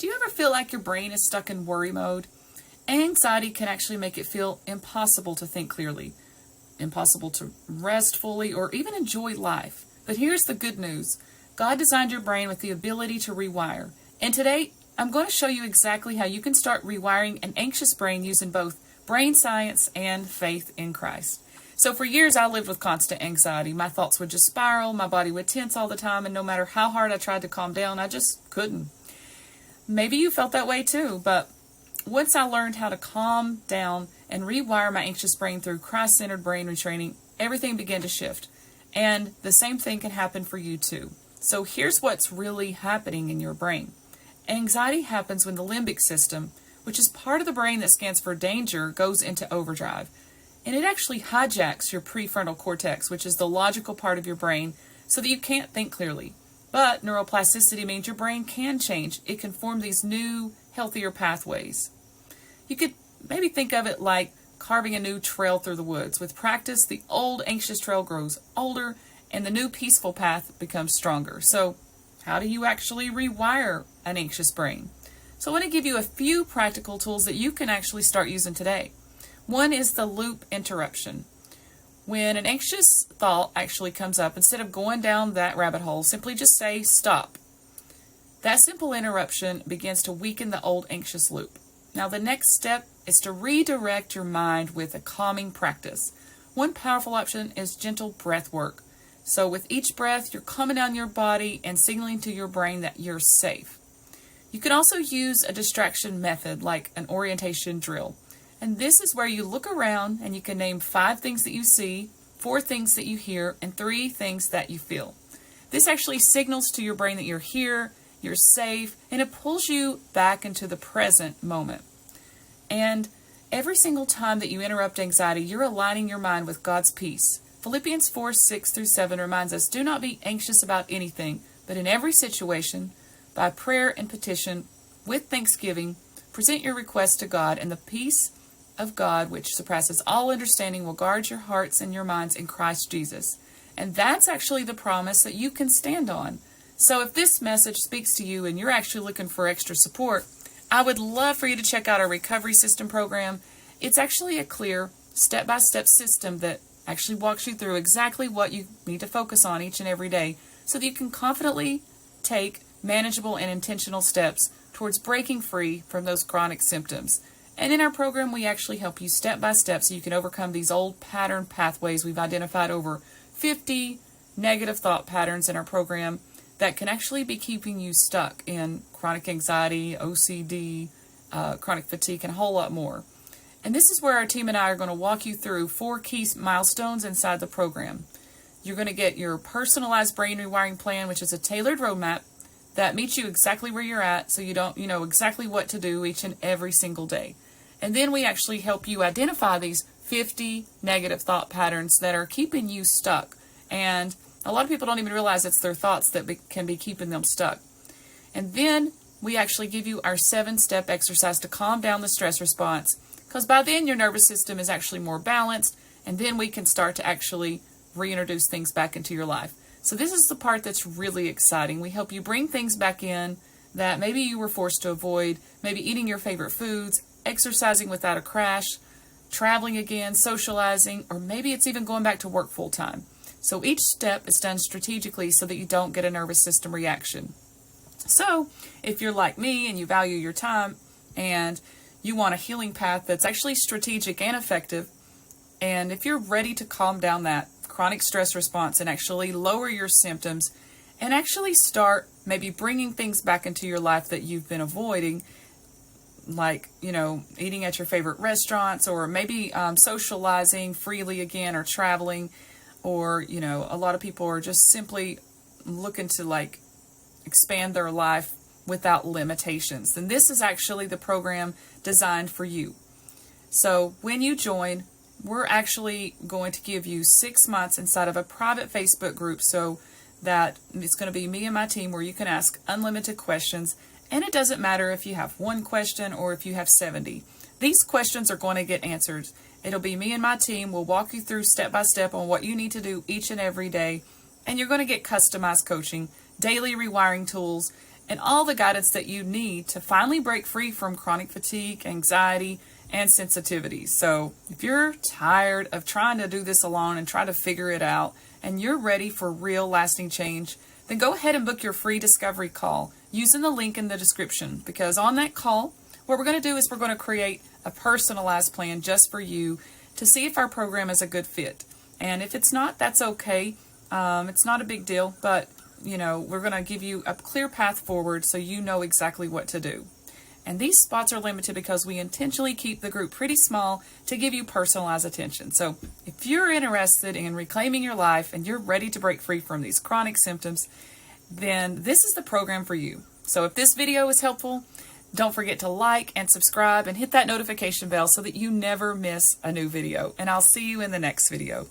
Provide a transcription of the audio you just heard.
Do you ever feel like your brain is stuck in worry mode? Anxiety can actually make it feel impossible to think clearly, impossible to rest fully, or even enjoy life. But here's the good news. God designed your brain with the ability to rewire. And today, I'm going to show you exactly how you can start rewiring an anxious brain using both brain science and faith in Christ. So for years, I lived with constant anxiety. My thoughts would just spiral, my body would tense all the time, and no matter how hard I tried to calm down, I just couldn't. Maybe you felt that way too, but once I learned how to calm down and rewire my anxious brain through Christ-centered brain retraining, everything began to shift. And the same thing can happen for you too. So here's what's really happening in your brain. Anxiety happens when the limbic system, which is part of the brain that scans for danger, goes into overdrive. And it actually hijacks your prefrontal cortex, which is the logical part of your brain, so that you can't think clearly. But neuroplasticity means your brain can change. It can form these new, healthier pathways. You could maybe think of it like carving a new trail through the woods. With practice, the old anxious trail grows older and the new peaceful path becomes stronger. So how do you actually rewire an anxious brain? So I want to give you a few practical tools that you can actually start using today. One is the loop interruption. When an anxious thought actually comes up, instead of going down that rabbit hole, simply just say stop. That simple interruption begins to weaken the old anxious loop. Now the next step is to redirect your mind with a calming practice. One powerful option is gentle breath work. So with each breath, you're calming down your body and signaling to your brain that you're safe. You can also use a distraction method like an orientation drill. And this is where you look around and you can name 5 things that you see, 4 things that you hear, and 3 things that you feel. This actually signals to your brain that you're here, you're safe, and it pulls you back into the present moment. And every single time that you interrupt anxiety, you're aligning your mind with God's peace. Philippians 4:6-7 reminds us, do not be anxious about anything, but in every situation, by prayer and petition, with thanksgiving, present your requests to God, and the peace of God, which surpasses all understanding, will guard your hearts and your minds in Christ Jesus. And that's actually the promise that you can stand on. So if this message speaks to you and you're actually looking for extra support, I would love for you to check out our Recovery System program. It's actually a clear, step-by-step system that actually walks you through exactly what you need to focus on each and every day so that you can confidently take manageable and intentional steps towards breaking free from those chronic symptoms. And in our program, we actually help you step by step so you can overcome these old pattern pathways. We've identified over 50 negative thought patterns in our program that can actually be keeping you stuck in chronic anxiety, OCD, chronic fatigue, and a whole lot more. And this is where our team and I are going to walk you through 4 key milestones inside the program. You're going to get your personalized brain rewiring plan, which is a tailored roadmap that meets you exactly where you're at so you know exactly what to do each and every single day. And then we actually help you identify these 50 negative thought patterns that are keeping you stuck. And a lot of people don't even realize it's their thoughts that can be keeping them stuck. And then we actually give you our 7-step exercise to calm down the stress response, because by then your nervous system is actually more balanced, and then we can start to actually reintroduce things back into your life. So this is the part that's really exciting. We help you bring things back in that maybe you were forced to avoid, maybe eating your favorite foods, exercising without a crash, traveling again, socializing, or maybe it's even going back to work full time. So each step is done strategically so that you don't get a nervous system reaction. So if you're like me and you value your time and you want a healing path that's actually strategic and effective, and if you're ready to calm down that chronic stress response and actually lower your symptoms and actually start maybe bringing things back into your life that you've been avoiding, like, eating at your favorite restaurants, or maybe socializing freely again, or traveling, or, a lot of people are just simply looking to expand their life without limitations. And this is actually the program designed for you. So when you join, we're actually going to give you 6 months inside of a private Facebook group, so that it's going to be me and my team where you can ask unlimited questions. And it doesn't matter if you have 1 question or if you have 70. These questions are going to get answered. It'll be me and my team. We'll walk you through step by step on what you need to do each and every day. And you're going to get customized coaching, daily rewiring tools, and all the guidance that you need to finally break free from chronic fatigue, anxiety, and sensitivities. So if you're tired of trying to do this alone and try to figure it out, and you're ready for real lasting change, then go ahead and book your free discovery call using the link in the description, because on that call, what we're going to do is we're going to create a personalized plan just for you to see if our program is a good fit. And if it's not, that's okay. It's not a big deal, but we're going to give you a clear path forward so you know exactly what to do. And these spots are limited because we intentionally keep the group pretty small to give you personalized attention. So if you're interested in reclaiming your life and you're ready to break free from these chronic symptoms, then this is the program for you. So if this video is helpful, don't forget to like and subscribe and hit that notification bell so that you never miss a new video. And I'll see you in the next video.